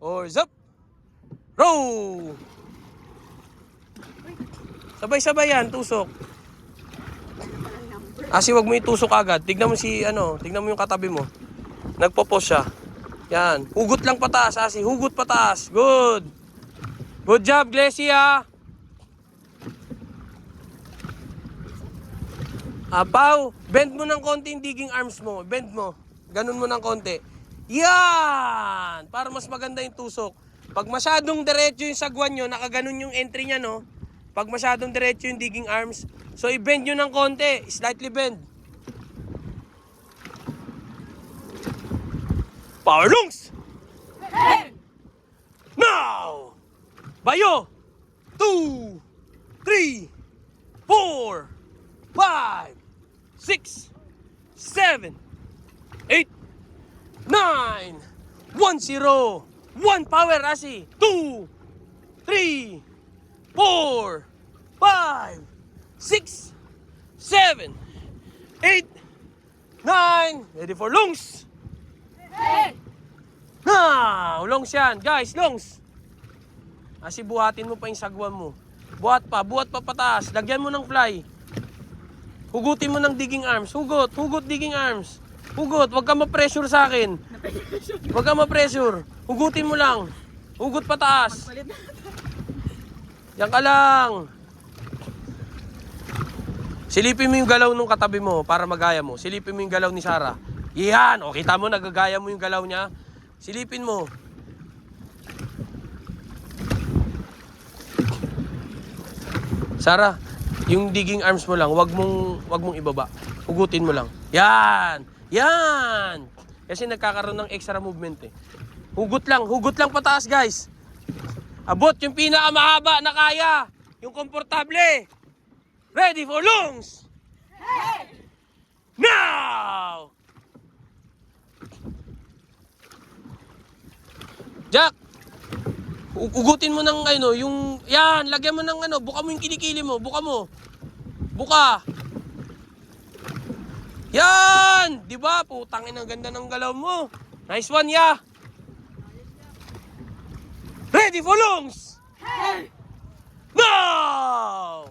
Oars up. Row. Sabay-sabay yan, tusok. Asi, wag mo itusok agad. Tignan mo tignan mo yung katabi mo. Nagpo-pause siya. Yan. Hugot lang pataas, Asi. Hugot pataas. Good. Good job, Glesia. Pau, bend mo ng konti yung digging arms mo. Bend mo. Ganun mo ng konti. Yan! Para mas maganda yung tusok. Pag masyadong diretso yung sagwan nyo, nakaganon yung entry nya, no? Pag masyadong diretso yung digging arms, so i-bend nyo ng konti. Slightly bend. Power lungs! Hey! Now! Bayo! 2, 3, 4, 5, 6, 7, 8, 9, 1-0. 1 power, Asi. 2, 3, 4, 5, 6, 7, 8, 9. Ready for lungs. Hey! Now, lungs yan. Guys, lungs. Asi, buhatin mo pa yung sagwan mo. Buhat pa pataas. Lagyan mo ng fly. Hugutin mo ng digging arms. Hugot digging arms. Hugot, wag ka ma-pressure sa akin. Wag ka ma-pressure. Hugutin mo lang. Hugot pataas. Yan ka lang. Silipin mo yung galaw ng katabi mo para magaya mo. Silipin mo yung galaw ni Sarah. Yan. O, kita mo, nagagaya mo yung galaw niya. Silipin mo. Sarah, yung digging arms mo lang, wag mong ibaba. Hugutin mo lang. Yan. Yan. Kasi nagkakaroon ng extra movement eh. Hugot lang pataas, guys. Abot yung pinakamahaba na kaya. Yung komportable. Ready for lungs. Hey! Now! Jack, ugutin mo ng yung yan, lagyan mo ng buka mo yung kilikili mo, buka mo. Buka. Yan, 'di ba? Putangin, ang ganda ng galaw mo. Nice one, ya. Ready for lungs. Hey! Now!